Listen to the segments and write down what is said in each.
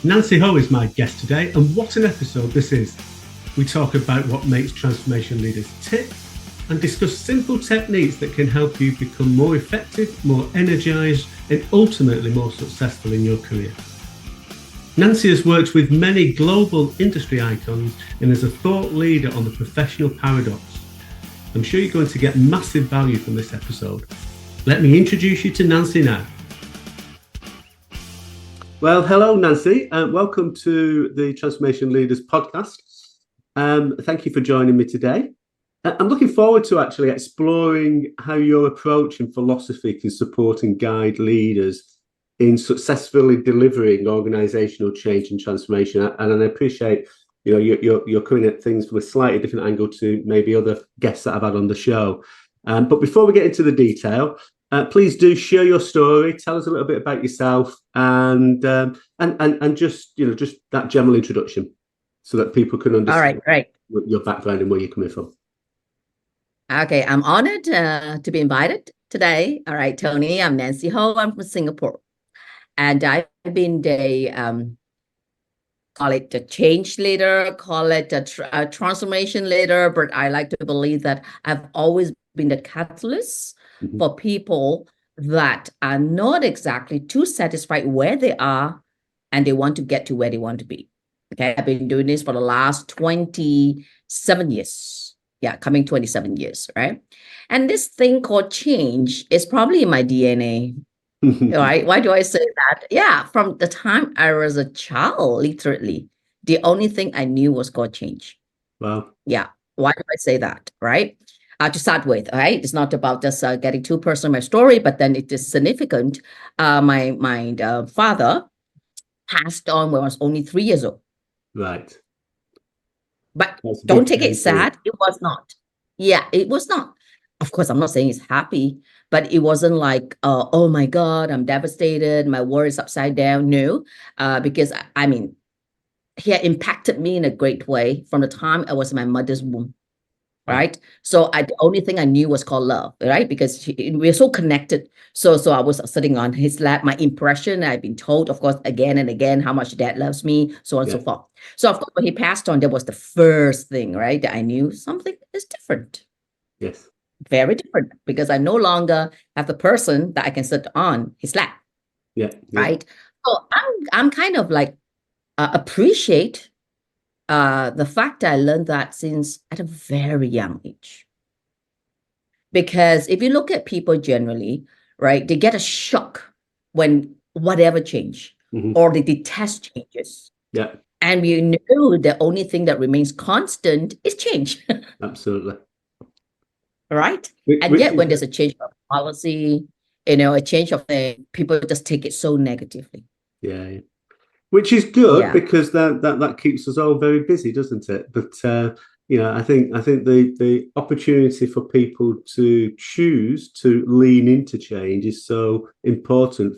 Nancy Ho is my guest today, and what an episode this is. We talk about what makes transformation leaders tick and discuss simple techniques that can help you become more effective, more energized, and ultimately more successful in your career. Nancy has worked with many global industry icons and is a thought leader on the professional paradox. I'm sure you're going to get massive value from this episode. Let me introduce you to Nancy now. Well, hello, Nancy. Welcome to the Transformation Leaders podcast. Thank you for joining me today. I'm looking forward to actually exploring how your approach and philosophy can support and guide leaders in successfully delivering organizational change and transformation. And I appreciate, you're coming at things from a slightly different angle to maybe other guests that I've had on the show. But before we get into the detail, please do share your story. Tell us a little bit about yourself and just that general introduction, so that people can understand. All right, great. Your background and where you're coming from. Okay, I'm honored to be invited today. All right, Tony, I'm Nancy Ho. I'm from Singapore, and I've been call it a change leader, call it a transformation leader, but I like to believe that I've always been the catalyst for people that are not exactly too satisfied where they are and they want to get to where they want to be. Okay, I've been doing this for the last 27 years. Yeah, coming 27 years, right? And this thing called change is probably in my DNA. Right? Why do I say that? Yeah, from the time I was a child, literally, the only thing I knew was called change. Wow. Yeah. Why do I say that? Right? To start with, right? It's not about just getting too personal my story, but then it is significant. My father passed on when I was only 3 years old. Right. But don't take it sad. It was not. Yeah, it was not. Of course, I'm not saying he's happy, but it wasn't like, oh my God, I'm devastated. My world is upside down. No, because I mean, he had impacted me in a great way from the time I was in my mother's womb. Right. So the only thing I knew was called love, right? Because we're so connected. So I was sitting on his lap. My impression, I've been told, of course, again and again, how much dad loves me, so on and so forth. So of course, when he passed on, that was the first thing, right? That I knew something is different. Yes. Very different, because I no longer have the person that I can sit on his lap. Yeah. Right. So I'm kind of like appreciate the fact that I learned that since at a very young age. Because if you look at people generally, right, they get a shock when whatever change, or they detest changes. Yeah. And we know the only thing that remains constant is change. Absolutely. Right? And yet when there's a change of policy, a change of thing, people just take it so negatively. Yeah. Which is good, because that keeps us all very busy, doesn't it? But I think the opportunity for people to choose to lean into change is so important.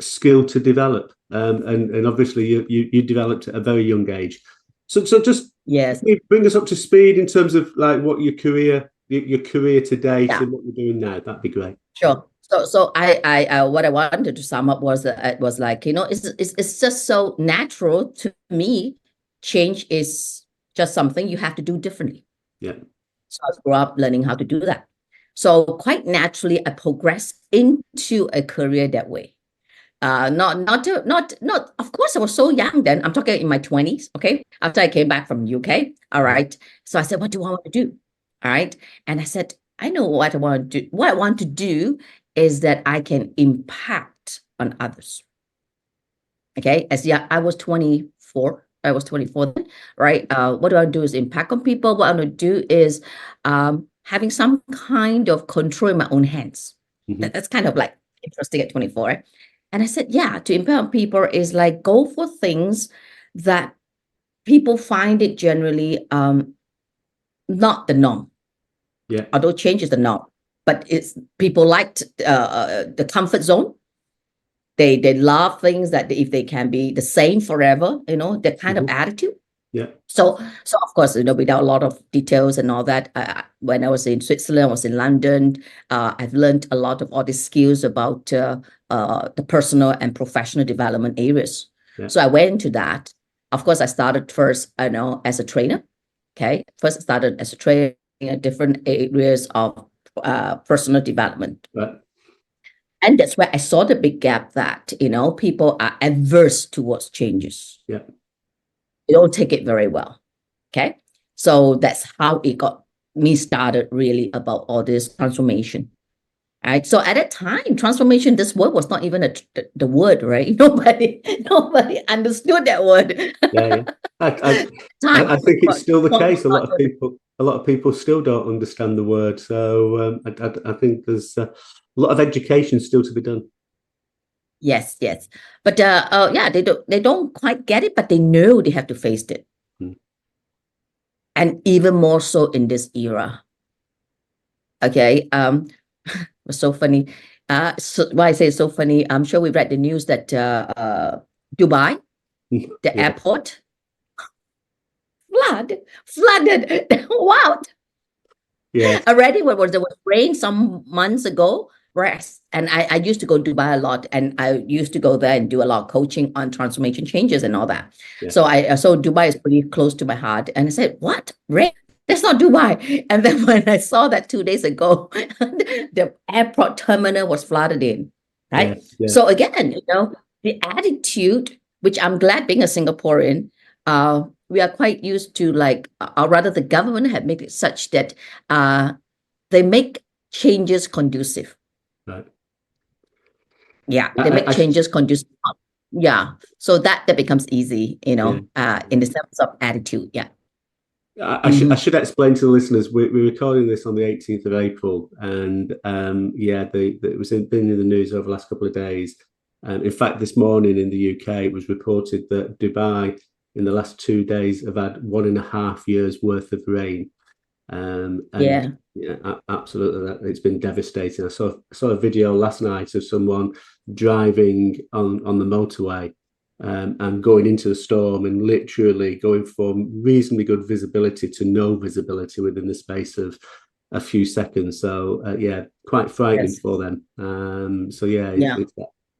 Skill to develop, and obviously you developed at a very young age. So just bring us up to speed in terms of like what your career to date and what you're doing now. That'd be great. Sure. So I what I wanted to sum up was that it was like, it's just so natural to me. Change is just something you have to do differently. Yeah. So I grew up learning how to do that. So quite naturally, I progressed into a career that way. Not. Of course, I was so young then. I'm talking in my 20s. Okay, after I came back from UK. All right. So I said, what do I want to do? All right. And I said, I know what I want to do. What I want to do is that I can impact on others. Okay. I was 24. I was 24 then, right? What do I do is impact on people. What I'm going to do is having some kind of control in my own hands. That's kind of like interesting at 24. Right? And I said, to impact on people is like go for things that people find it generally not the norm. Yeah. Although change is the norm, but it's people liked the comfort zone. They love things that if they can be the same forever, that kind of attitude. Yeah. So of course, without a lot of details and all that, when I was in Switzerland, I was in London, I've learned a lot of all these skills about the personal and professional development areas. Yeah. So I went into that. Of course, I started first, as a trainer. Okay. First, I started as a trainer in different areas of personal development. Right. And that's where I saw the big gap that, people are adverse towards changes. Yeah. They don't take it very well. Okay. So that's how it got me started really about all this transformation. Right. So at that time, transformation, this word was not even the word, right? Nobody understood that word. Yeah. I think it's still the case. A lot of people still don't understand the word. So I think there's a lot of education still to be done. Yes. But yeah, they don't quite get it, but they know they have to face it. And even more so in this era. Okay. It was so funny. Why I say it's so funny, I'm sure we read the news that Dubai, the airport, flooded. Wow. Yeah. Already there was rain some months ago, right? And I used to go to Dubai a lot, and I used to go there and do a lot of coaching on transformation changes and all that. Yeah. So Dubai is pretty close to my heart. And I said, what? Rain? That's not Dubai. And then when I saw that 2 days ago, the airport terminal was flooded in, right? Yeah. So again, the attitude, which I'm glad being a Singaporean, we are quite used to, like, or rather the government had made it such that they make changes conducive. Right. Yeah, they make changes conducive. Yeah, so that becomes easy, in the sense of attitude. Yeah. I should explain to the listeners, we're recording this on the 18th of April, and it was been in the news over the last couple of days. In fact, this morning in the UK, it was reported that Dubai in the last 2 days have had 1.5 years worth of rain. Absolutely, it's been devastating. I saw a video last night of someone driving on the motorway and going into the storm and literally going from reasonably good visibility to no visibility within the space of a few seconds. So quite frightening for them.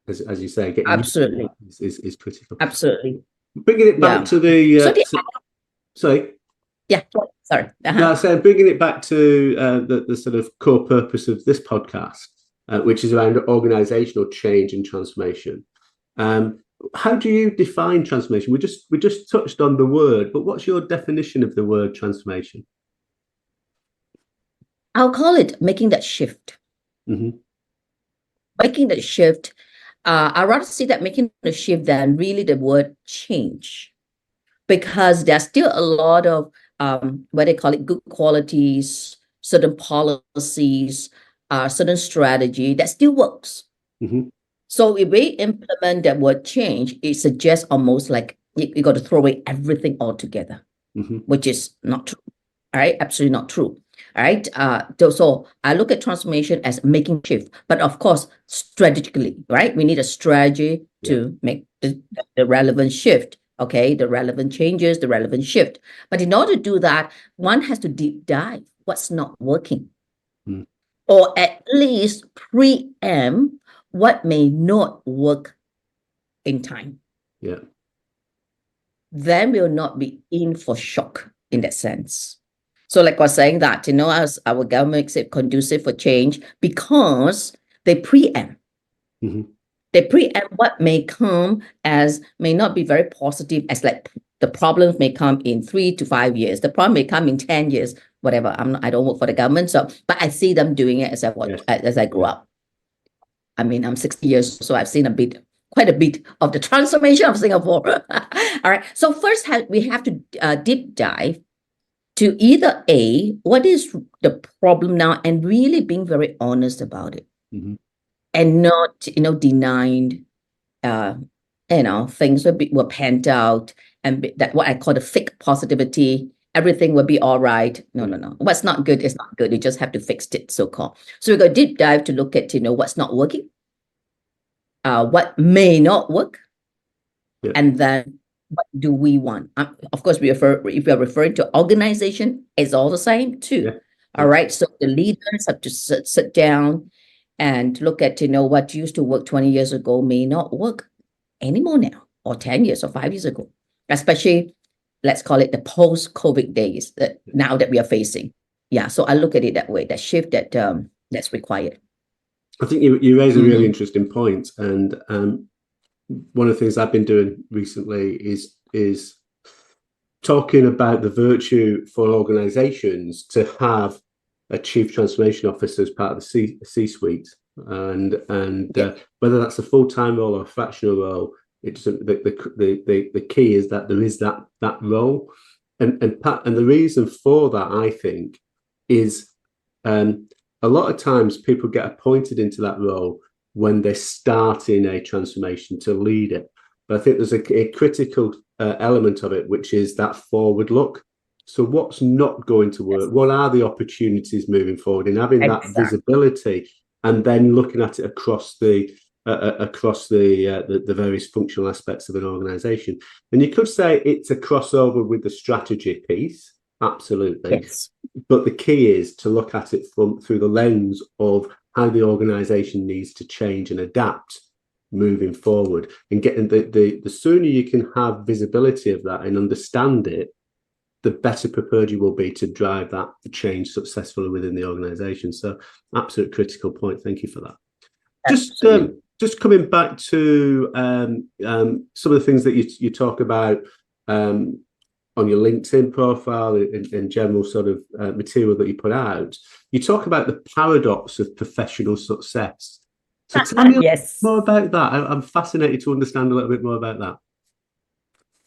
As you say, getting absolutely is critical. Absolutely. Bringing it back to the sorry. Yeah, sorry. No, so bringing it back to the sort of core purpose of this podcast, which is around organizational change and transformation. How do you define transformation? We just touched on the word, but what's your definition of the word transformation? I'll call it making that shift. Mm-hmm. Making that shift. I'd rather see that making the shift than really the word change, because there's still a lot of what they call it, good qualities, certain policies, certain strategy that still works. Mm-hmm. So if we implement that word change, it suggests almost like you got to throw away everything altogether, which is not true. All right, absolutely not true. All right. So I look at transformation as making shift, but of course, strategically, right? We need a strategy to make the relevant shift. Okay, the relevant changes, the relevant shift. But in order to do that, one has to deep dive what's not working, or at least preempt what may not work in time. Yeah. Then we'll not be in for shock in that sense. So like I was saying that, as our government makes it conducive for change because they preempt. They preempt what may come as may not be very positive, as like the problems may come in 3 to 5 years. The problem may come in 10 years, whatever. I don't work for the government, but I see them doing it as I grew up. I mean, I'm 60 years, so I've seen quite a bit of the transformation of Singapore. All right. So first, we have to deep dive to either what is the problem now, and really being very honest about it, and not denying things were panned out, and that what I call the fake positivity. Everything will be all right. No. What's not good is not good. You just have to fix it, so-called. So we go deep dive to look at what's not working, what may not work, and then what do we want? Of course, if we are referring to organization, it's all the same too. All right. So the leaders have to sit down and look at what used to work 20 years ago may not work anymore now. or 10 years or 5 years ago, especially, let's call it the post-COVID days that now that we are facing. Yeah, so I look at it that way, that shift that's required. I think you raise a really interesting point, and one of the things I've been doing recently is talking about the virtue for organizations to have a chief transformation officer as part of the C-suite, and whether that's a full-time role or a fractional role, it's the key is that there is that role, and the reason for that, I think, is a lot of times people get appointed into that role when they're starting a transformation to lead it. But I think there's a critical element of it, which is that forward look. So what's not going to work? What are the opportunities moving forward? And having that visibility, and then looking at it across the various functional aspects of an organization. And you could say it's a crossover with the strategy piece, absolutely. Yes. But the key is to look at it through the lens of how the organization needs to change and adapt moving forward, and getting the sooner you can have visibility of that and understand it, the better prepared you will be to drive that change successfully within the organization. So absolute critical point. Thank you for that. Just coming back to some of the things that you talk about on your LinkedIn profile and general sort of material that you put out, you talk about the paradox of professional success. So tell me more about that. I'm fascinated to understand a little bit more about that.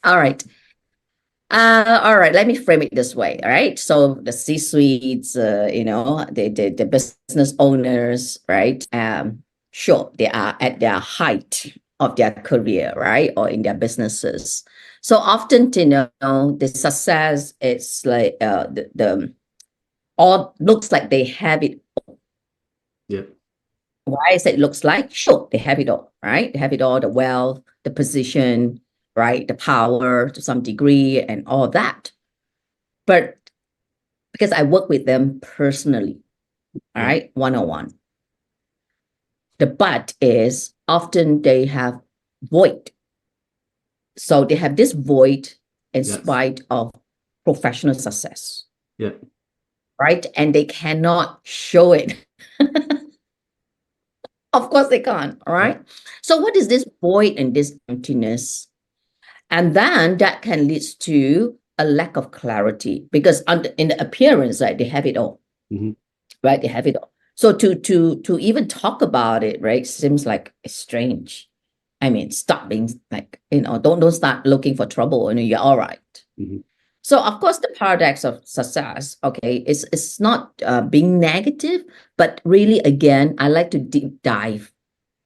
All right. Let me frame it this way. All right. So the C-suites, the business owners, right? Sure, they are at their height of their career, right? Or in their businesses. So often, the success is like all looks like they have it. Yeah. Why is it looks like? Sure, they have it all, right? They have it all, the wealth, the position, right? The power to some degree and all that. But because I work with them personally, all right, one-on-one. The but is often they have void. So they have this void in spite of professional success. Yeah. Right? And they cannot show it. Of course they can't, all right? Yeah. So what is this void and this emptiness? And then that can lead to a lack of clarity, because in the appearance, right, they have it all. Mm-hmm. Right? They have it all. So to even talk about it, right, seems like it's strange. I mean, stop being like, don't start looking for trouble, and you're all right. Mm-hmm. So, of course, the paradox of success, okay, it's not being negative, but really, again, I like to deep dive.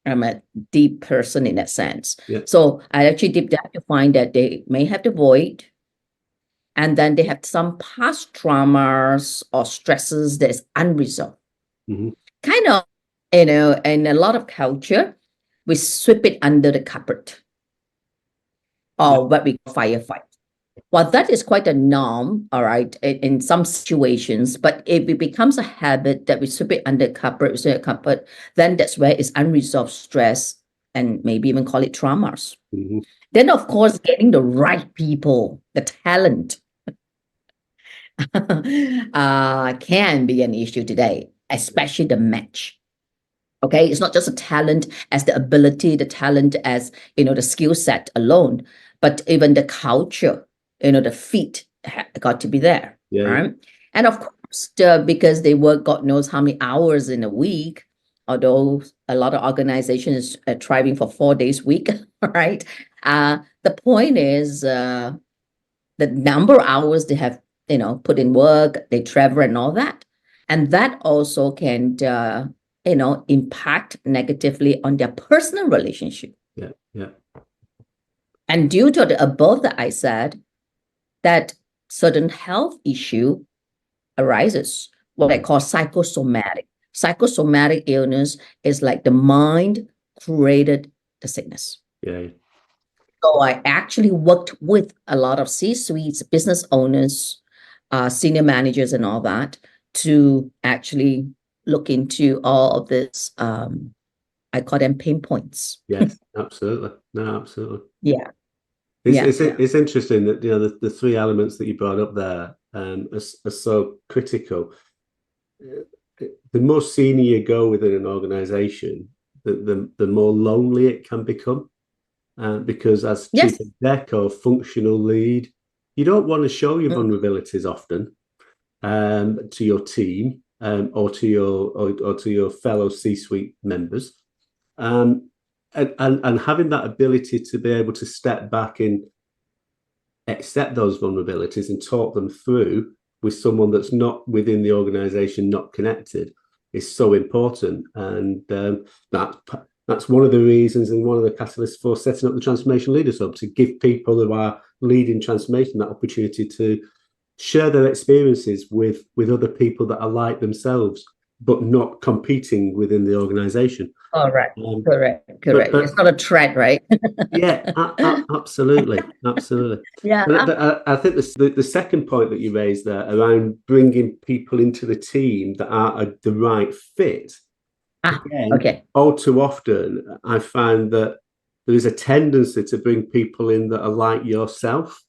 I'm a deep person in that sense. Yeah. So I actually deep dive to find that they may have the void, and then they have some past traumas or stresses that is unresolved. Mm-hmm. Kind of, in a lot of culture, we sweep it under the carpet, or what we call firefight. Well, that is quite a norm, all right, in some situations. But if it becomes a habit that we sweep it under the carpet, then that's where it's unresolved stress, and maybe even call it traumas. Mm-hmm. Then, of course, getting the right people, the talent, can be an issue today, especially the match. Okay, it's not just a talent as the ability, the talent as, the skill set alone, but even the culture, the fit got to be there. Yeah. Right. And of course, because they work God knows how many hours in a week, although a lot of organizations are striving for 4 days a week, right? The point is the number of hours they have, put in work, they travel and all that. And that also can, impact negatively on their personal relationship. Yeah, yeah. And due to the above that I said, that certain health issue arises, what I call psychosomatic. Psychosomatic illness is like the mind created the sickness. Yeah. So I actually worked with a lot of C-suites, business owners, senior managers and all that, to actually look into all of this, I call them pain points. Yes, absolutely. No, absolutely. Yeah. It's interesting that the three elements that you brought up there are so critical. The more senior you go within an organization, the more lonely it can become. Because as chief exec or functional lead, you don't want to show your vulnerabilities often to your team or to your fellow C-suite members. And having that ability to be able to step back and accept those vulnerabilities and talk them through with someone that's not within the organization, not connected, is so important. And that's one of the reasons and one of the catalysts for setting up the Transformation Leaders Hub, to give people who are leading transformation that opportunity to share their experiences with other people that are like themselves, but not competing within the organization. Correct. But it's not a threat, right? Yeah, absolutely. Yeah. But I think the second point that you raised there around bringing people into the team that are the right fit. Again, all too often, I find that there is a tendency to bring people in that are like yourself.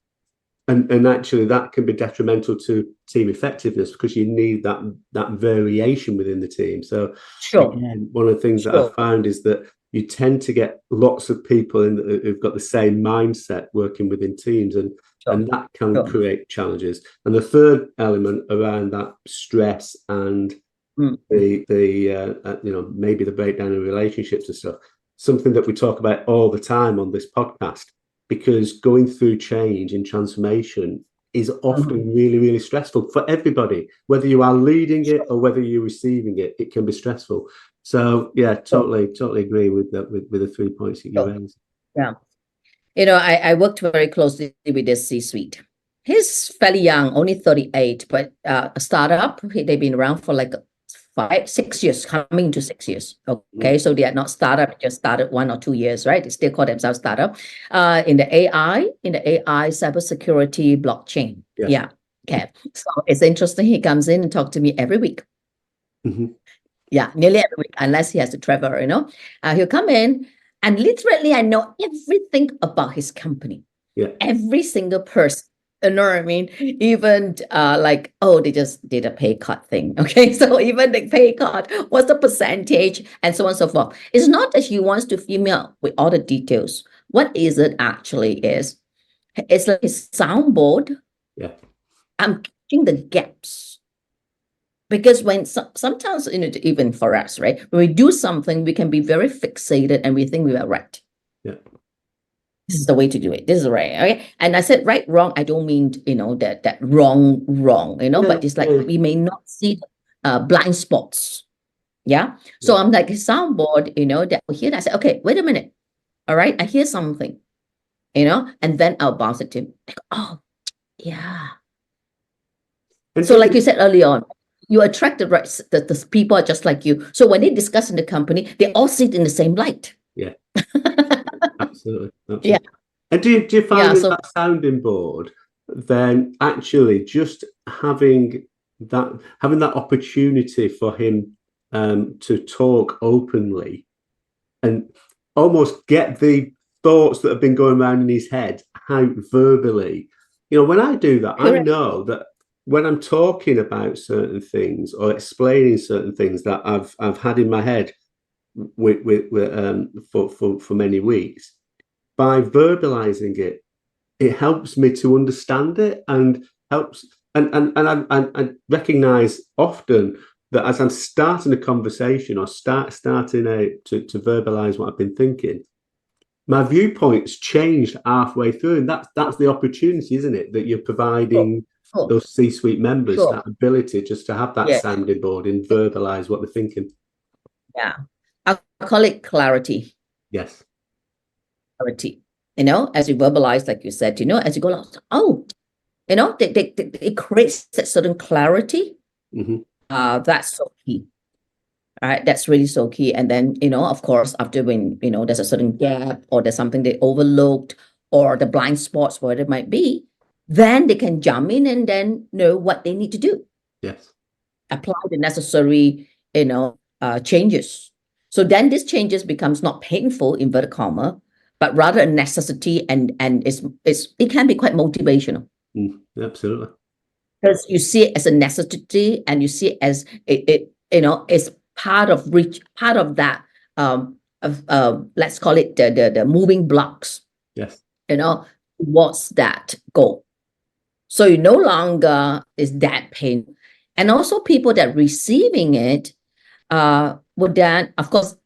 And actually, that can be detrimental to team effectiveness, because you need that variation within the team. So, again, one of the things that I've found is that you tend to get lots of people who've got the same mindset working within teams, and that can create challenges. And the third element around that stress and maybe the breakdown of relationships and stuff, something that we talk about all the time on this podcast. Because going through change and transformation is often really, really stressful for everybody. Whether you are leading it or whether you're receiving it, it can be stressful. So, yeah, totally agree with that, with the 3 points that you raised. Yeah. I worked very closely with this C-suite. He's fairly young, only 38, but a startup. They've been around for like 6 years, coming to 6 years. Okay, so they are not startup, just started 1 or 2 years, right? They still call themselves startup. In the AI, cybersecurity, blockchain. Yeah. Okay. So it's interesting. He comes in and talks to me every week. Yeah, nearly every week, unless he has to travel. He'll come in, and literally, I know everything about his company. Yeah. Every single person. You know what I mean? Even they just did a pay cut thing. Okay, so even the pay cut, what's the percentage, and so on and so forth. It's not that he wants to email with all the details. What is it actually is? It's like his soundboard. Yeah. I'm catching the gaps. Because when sometimes, even for us, right, when we do something, we can be very fixated and we think we are right. Yeah. This is the way to do it. This is right. Okay. And I said right, wrong. I don't mean, that wrong, but it's like we may not see blind spots. Yeah. So I'm like a soundboard, that we hear that. I said, okay, wait a minute. All right. I hear something, and then I'll bounce it to him. Like, oh, yeah. And so like you said early on, you attract the people are just like you. So when they discuss in the company, they all sit in the same light. Yeah. Absolutely. Yeah. And do you find that sounding board, then actually just having that opportunity for him to talk openly and almost get the thoughts that have been going around in his head out verbally? When I do that, I know that when I'm talking about certain things or explaining certain things that I've had in my head for many weeks, by verbalizing it helps me to understand it, and helps and I recognize often that as I'm starting a conversation or starting to verbalize what I've been thinking, my viewpoint's changed halfway through, and that's the opportunity, isn't it, that you're providing those C-suite members that ability just to have that sounding board and verbalize what they're thinking. Yeah. I call it clarity. Yes. Clarity. As you verbalize, like you said, as you go along, it creates that certain clarity. That's so key. All right, that's really so key. And then, of course, after when, there's a certain gap or there's something they overlooked or the blind spots, whatever it might be, then they can jump in and then know what they need to do. Yes. Apply the necessary, changes. So then these changes becomes not painful, inverted comma, but rather a necessity, and it can be quite motivational. Absolutely. Because you see it as a necessity, and you see it as it's part of that let's call it the moving blocks. Yes. Towards that goal. So you no longer is that pain. And also people that receiving it would then, of course,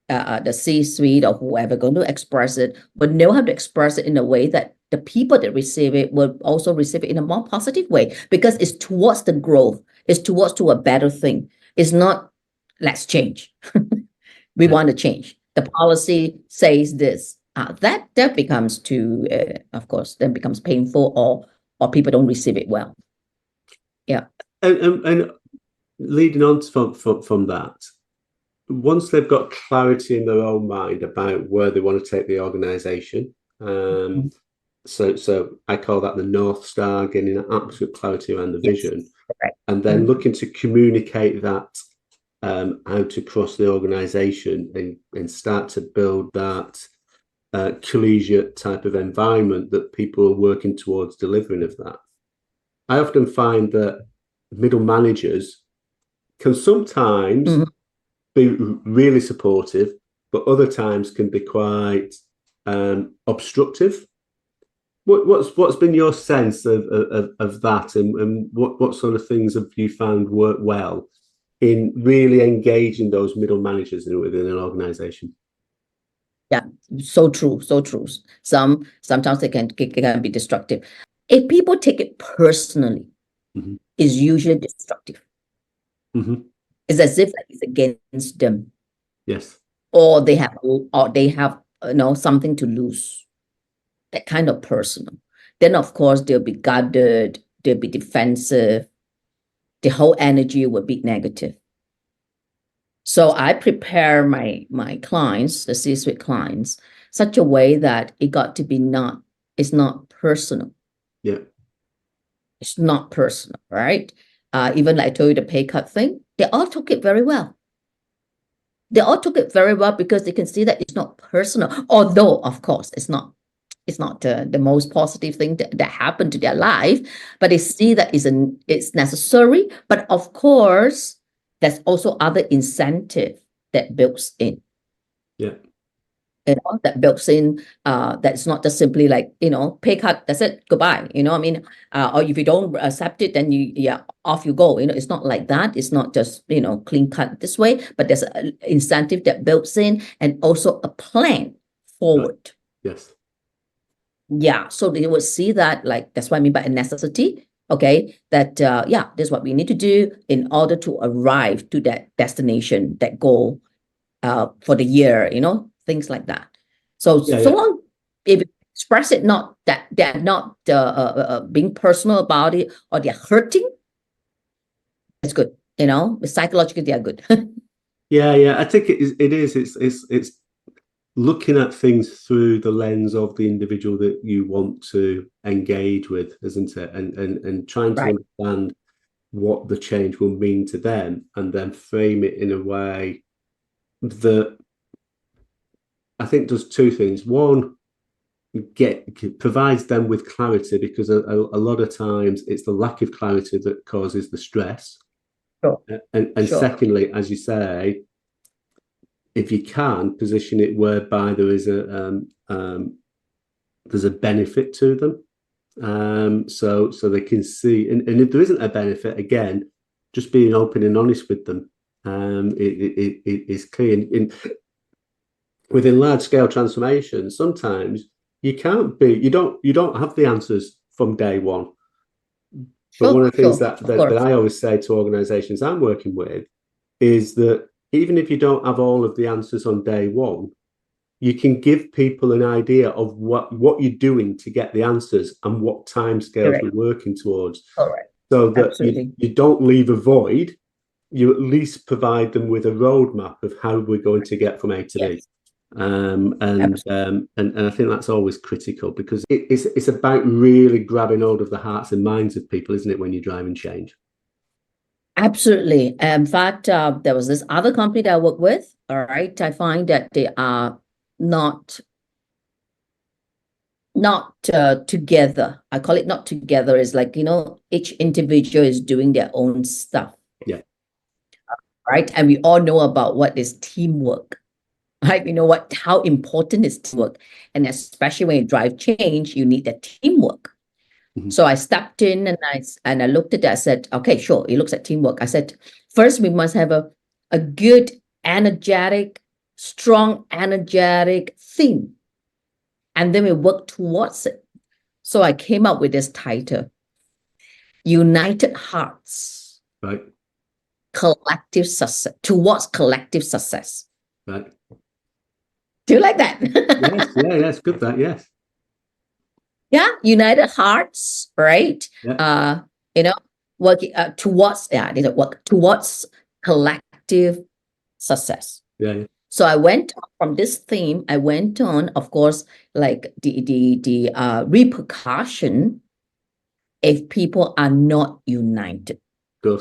the C-suite or whoever going to express it would know how to express it in a way that the people that receive it will also receive it in a more positive way, because it's towards the growth, it's towards to a better thing. It's not, let's change. We want to change. The policy says this. That becomes too, of course, then becomes painful, or people don't receive it well. Yeah. And leading on from that, once they've got clarity in their own mind about where they want to take the organization, so I call that the North Star, getting absolute clarity around the vision, and then looking to communicate that out across the organization and start to build that collegiate type of environment that people are working towards delivering of that. I often find that middle managers can sometimes be really supportive, but other times can be quite obstructive. What's been your sense of that, and what sort of things have you found work well in really engaging those middle managers within an organization? Yeah, so true, so true. Sometimes they can be destructive. If people take it personally, it's usually destructive. It's as if it's against them. Yes. Or they have something to lose. That kind of personal. Then of course they'll be guarded, they'll be defensive. The whole energy will be negative. So I prepare my clients, the C-suite clients, such a way that it got to be it's not personal. Yeah. It's not personal, right? Even like I told you the pay cut thing, they all took it very well. They all took it very well because they can see that it's not personal. Although, of course, it's not the most positive thing that happened to their life, but they see that it's necessary. But of course, there's also other incentive that builds in. Yeah. That builds in, that's not just simply like, pay cut, that's it, goodbye. Or if you don't accept it, then off you go. It's not like that. It's not just, clean cut this way, but there's an incentive that builds in, and also a plan forward. Right. Yes. Yeah. So they will see that, like, that's what I mean by a necessity. Okay. That, this is what we need to do in order to arrive to that destination, that goal, for the year, things like that. So long if you express it, not that they're not being personal about it, or they're hurting, it's good. Psychologically they are good. Yeah. I think it is. It's looking at things through the lens of the individual that you want to engage with, isn't it? And trying to understand what the change will mean to them, and then frame it in a way that I think does two things. One, provides them with clarity, because a lot of times it's the lack of clarity that causes the stress. Sure. And sure. Secondly, as you say, if you can position it whereby there is there's a benefit to them, so they can see, and if there isn't a benefit, again, just being open and honest with them, it is clear. Within large scale transformation, sometimes you don't have the answers from day one. But one of the things that I always say to organizations I'm working with is that even if you don't have all of the answers on day one, you can give people an idea of what you're doing to get the answers and what timescales you're working towards. So that you don't leave a void, you at least provide them with a roadmap of how we're going to get from A to B. And I think that's always critical, because it's about really grabbing hold of the hearts and minds of people, isn't it, when you're driving change? Absolutely. In fact, there was this other company that I work with. All right, I find that they are not not together. I call it not together. It's like, each individual is doing their own stuff. Yeah. Right. And we all know about what is teamwork. Right. You know how important is teamwork. And especially when you drive change, you need that teamwork. Mhm. So I stepped in and I looked at it. I said, okay, sure. It looks at teamwork. I said, first, we must have a good, energetic, strong, energetic theme. And then we work towards it. So I came up with this title, United Hearts. Right. Collective success, towards collective success. Right. Do you like that? Yes. Yeah. That's good. That. Yes. Yeah. United Hearts, right? Yeah. Working towards, work towards collective success. Yeah. So I went from this theme, I went on, of course, like the repercussion if people are not united. Good.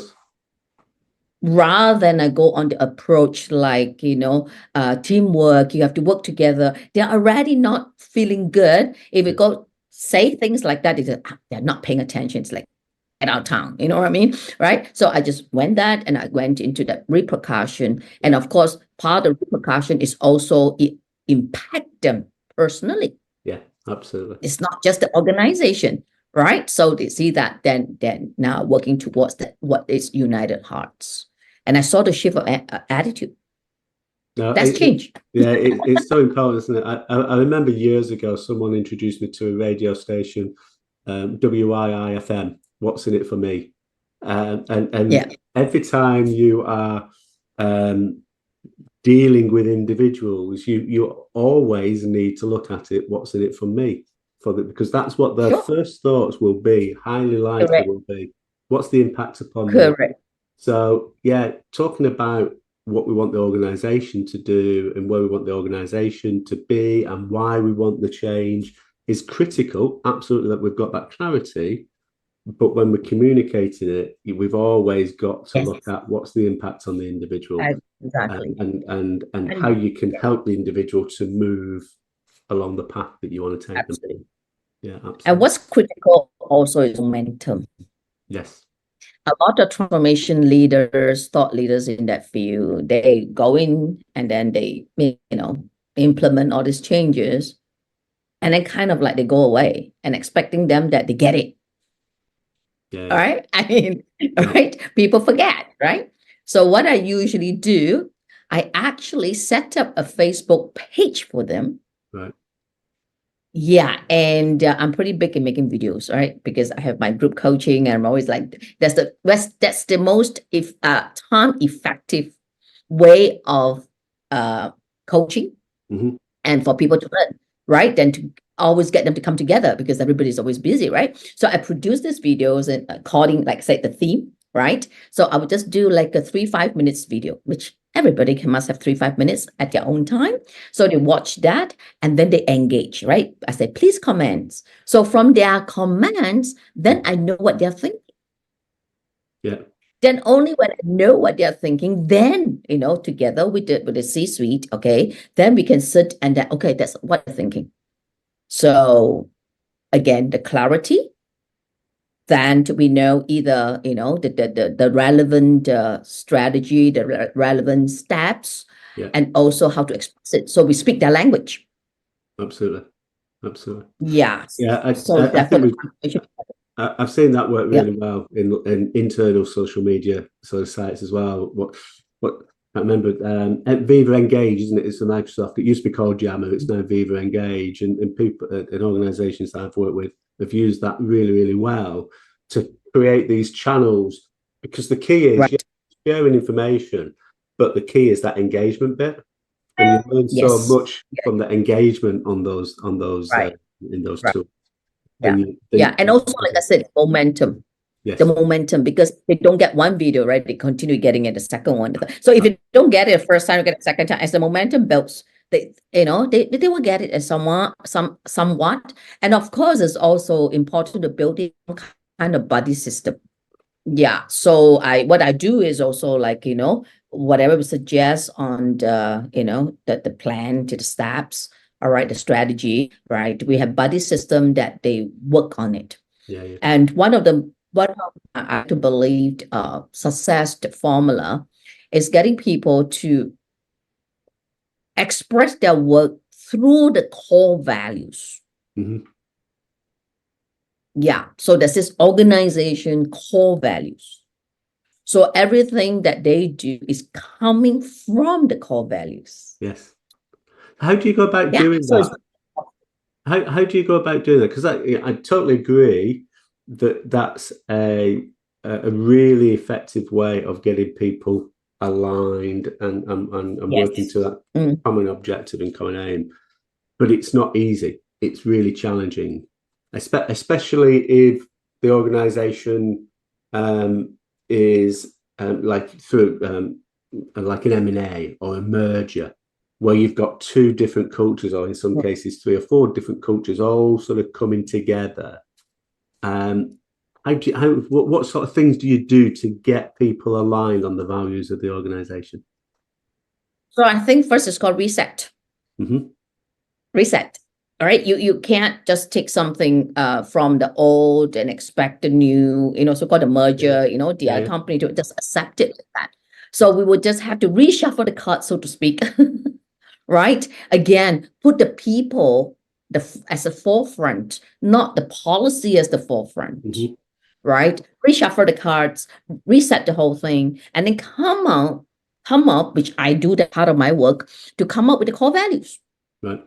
Rather than I go on the approach like, teamwork, you have to work together. They're already not feeling good. If you go say things like that, they're not paying attention. It's like, get out of town. You know what I mean? Right. So I just went that and I went into that repercussion. And of course, part of the repercussion is also it impact them personally. Yeah, absolutely. It's not just the organization. Right. So they see that then now working towards that, what is United Hearts. And I saw the shift of attitude. No, That's change. It's so important, isn't it? I remember years ago, someone introduced me to a radio station, WIIFM. What's in it for me? And every time you are dealing with individuals, you always need to look at it. What's in it for me? Because that's what their first thoughts will be. Highly likely will be. What's the impact upon me? Correct. So, talking about what we want the organization to do and where we want the organization to be and why we want the change is critical. Absolutely, that we've got that clarity. But when we're communicating it, we've always got to look at what's the impact on the individual, exactly, and how you can help the individual to move along the path that you want to take them. Yeah, absolutely. And what's critical also is momentum. Yes. A lot of transformation leaders, thought leaders in that field, they go in and then they, implement all these changes, and then kind of like they go away and expecting them that they get it. Yeah. All right. I mean, right. People forget, right? So what I usually do, I actually set up a Facebook page for them. Right. Yeah, and I'm pretty big in making videos, right? Because I have my group coaching, and I'm always like, that's the most time effective way of coaching, and for people to learn, right? Then to always get them to come together because everybody's always busy, right? So I produce these videos and according, like say, the theme, right? So I would just do like a 3-5 minutes video, which everybody must have 3-5 minutes at their own time. So they watch that and then they engage, right? I say, please comment. So from their comments, then I know what they're thinking. Yeah. Then only when I know what they're thinking, then, together with the C-suite, okay, then we can sit and then, okay, that's what they're thinking. So again, the clarity, then we know either, the relevant strategy, the relevant steps, and also how to express it. So we speak their language. Absolutely. Yeah. Yeah. I think I've seen that work really well in internal social media sort of sites as well. What I remember at Viva Engage, isn't it? It's a Microsoft. It used to be called Jammer. It's now Viva Engage, and people and organisations that I've worked with have used that really, really well to create these channels. Because the key is sharing information, but the key is that engagement bit, and you learn so much from the engagement on those in those tools. And also, like I said, momentum. Yes. The momentum, because they don't get one video, right? They continue getting it the second one. So if you don't get it the first time, you get it the second time. As the momentum builds, they will get it as somewhat. And of course, it's also important to build a kind of buddy system. Yeah. So what I do is also like, whatever we suggest on the, the plan to the steps, all right, the strategy, right? We have buddy system that they work on it. Yeah. And what I to believe success formula is getting people to express their work through the core values. Mm-hmm. Yeah. So there's this organization core values. So everything that they do is coming from the core values. Yes. How do you go about doing So that? How do you go about doing that? Because I totally agree that that's a really effective way of getting people aligned and working to that common objective and common aim. But it's not easy. It's really challenging, especially if the organization is like through like an M&A or a merger, where you've got two different cultures, or in some cases 3 or 4 different cultures, all sort of coming together. What sort of things do you do to get people aligned on the values of the organization? So I think first it's called reset. Mm-hmm. Reset. All right. You can't just take something from the old and expect the new, so-called a merger, the other company to just accept it like that. So we would just have to reshuffle the cards, so to speak. Right? Again, put the people as the forefront, not the policy as the forefront. Mm-hmm. Right? Reshuffle the cards, reset the whole thing, and then come up, which I do that part of my work, to come up with the core values. Right.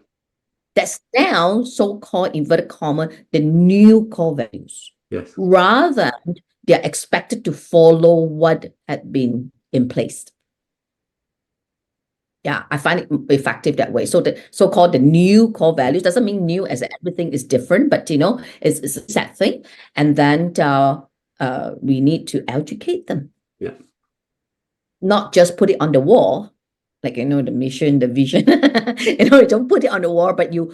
That's now so-called inverted comma, the new core values. Yes. Rather than they're expected to follow what had been in place. Yeah, I find it effective that way. So the so-called the new core values doesn't mean new as everything is different, but it's a set thing. And then we need to educate them. Yeah. Not just put it on the wall, like the mission, the vision. Don't put it on the wall, but you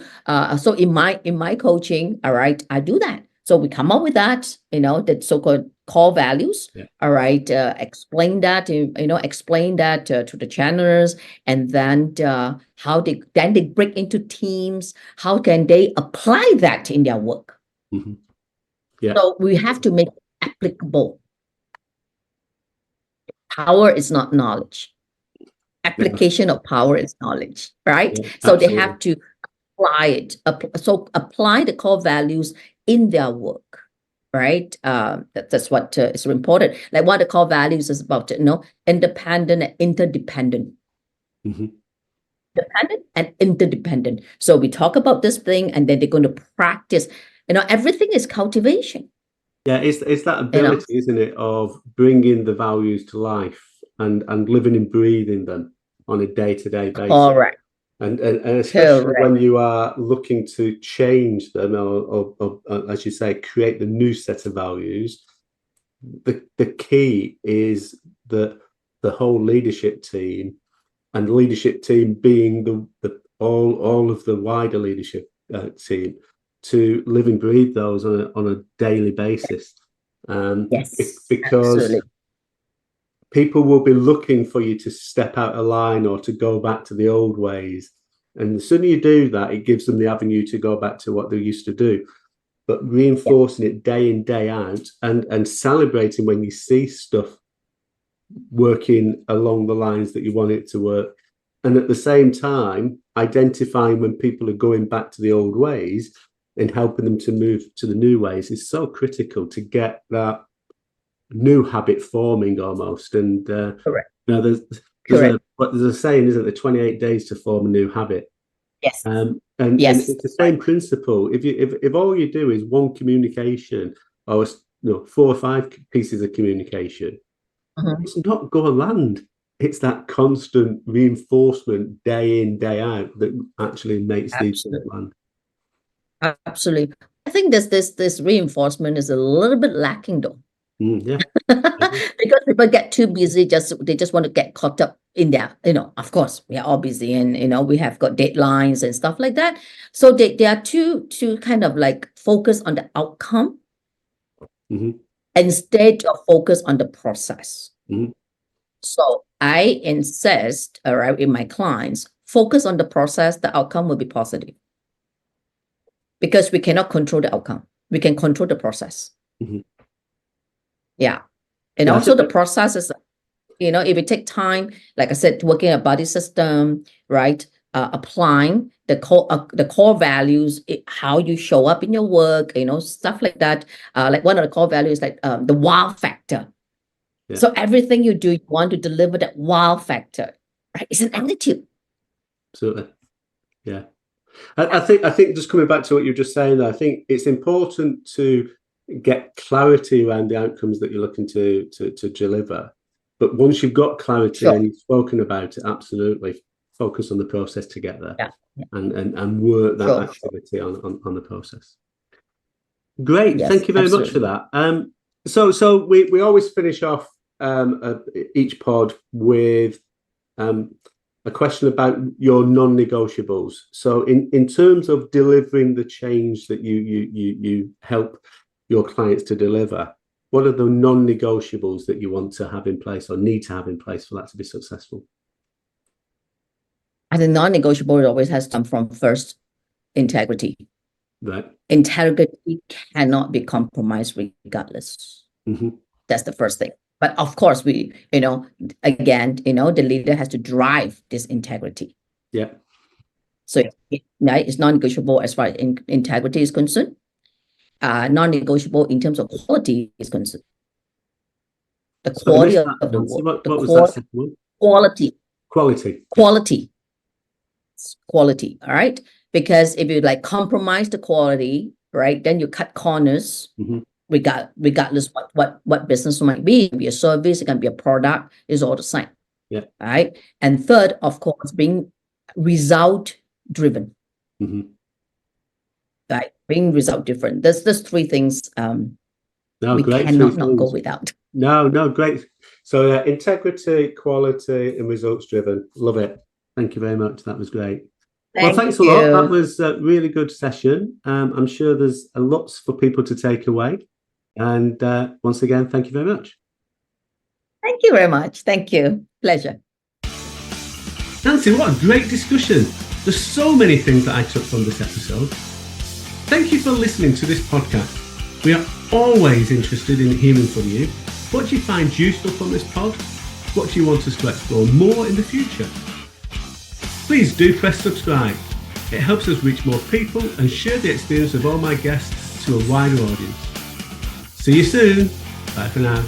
so in my coaching, all right, I do that. So we come up with that, the so-called core values. Yeah. All right, explain that to the channels, and then how they break into teams. How can they apply that in their work? Mm-hmm. Yeah. So we have to make it applicable. Power is not knowledge. Application of power is knowledge, right? Yeah, so absolutely. They have to apply it. So apply the core values in their work, right? That's what is important. Like what the core values is about, independent and interdependent. Mm-hmm. Dependent and interdependent. So we talk about this thing, and then they're going to practice. Everything is cultivation. Yeah, it's that ability, isn't it, of bringing the values to life and living and breathing them on a day-to-day basis. Correct. And especially when you are looking to change them, or as you say, create the new set of values, the key is that the whole leadership team, and the leadership team being all of the wider leadership team, to live and breathe those on a daily basis. Yes, because absolutely. People will be looking for you to step out of line or to go back to the old ways. And the sooner you do that, it gives them the avenue to go back to what they used to do. But reinforcing it day in, day out, and celebrating when you see stuff working along the lines that you want it to work. And at the same time, identifying when people are going back to the old ways and helping them to move to the new ways is so critical to get that new habit forming almost. And Correct. there's a saying, isn't there, 28 days to form a new habit. Yes. And it's the same principle. If all you do is one communication, or 4 or 5 pieces of communication, it's not going to land. It's that constant reinforcement day in, day out that actually makes these things land. Absolutely. I think this reinforcement is a little bit lacking, though. Yeah. Because people get too busy, they just want to get caught up in their, of course, we are all busy, and we have got deadlines and stuff like that. So they are too kind of like focus on the outcome instead of focus on the process. So I insist, all right, in my clients, focus on the process, the outcome will be positive. Because we cannot control the outcome. We can control the process. Mm-hmm. Yeah. And also the process is, if it take time, like I said, working a body system, right? Applying the core values, how you show up in your work, stuff like that. Like one of the core values, like the wow factor. Yeah. So everything you do, you want to deliver that wow factor, right? It's an attitude. Absolutely. Yeah. I think just coming back to what you're just saying there, I think it's important to get clarity around the outcomes that you're looking to deliver. But once you've got clarity and you've spoken about it, absolutely focus on the process to get there. And work that activity on the process. Great. Yes, thank you very much for that. So we always finish off each pod with a question about your non-negotiables. So in terms of delivering the change that you help your clients to deliver, what are the non-negotiables that you want to have in place or need to have in place for that to be successful? I think non-negotiable always has to come from first integrity. Right. Integrity cannot be compromised regardless. Mm-hmm. That's the first thing. But of course, we, again, the leader has to drive this integrity. Yeah. So it's non-negotiable as far as integrity is concerned. Non-negotiable in terms of quality is concerned. The quality of the work. What was that second one? Quality. Quality. All right. Because if you compromise the quality, right, then you cut corners. Mm-hmm. Regardless what business it might be. It can be a service, it can be a product, is all the same. Yeah. Right. And third, of course, being result driven. Mm-hmm. Right. Being result driven. There's three things we cannot not go without. No, great. So integrity, quality, and results driven. Love it. Thank you very much. That was great. Thanks a lot. That was a really good session. I'm sure there's lots for people to take away. And once again, thank you very much. Thank you very much. Thank you. Pleasure. Nancy, what a great discussion. There's so many things that I took from this episode. Thank you for listening to this podcast. We are always interested in hearing from you. What do you find useful from this pod? What do you want us to explore more in the future? Please do press subscribe. It helps us reach more people and share the experience of all my guests to a wider audience. See you soon. Bye for now.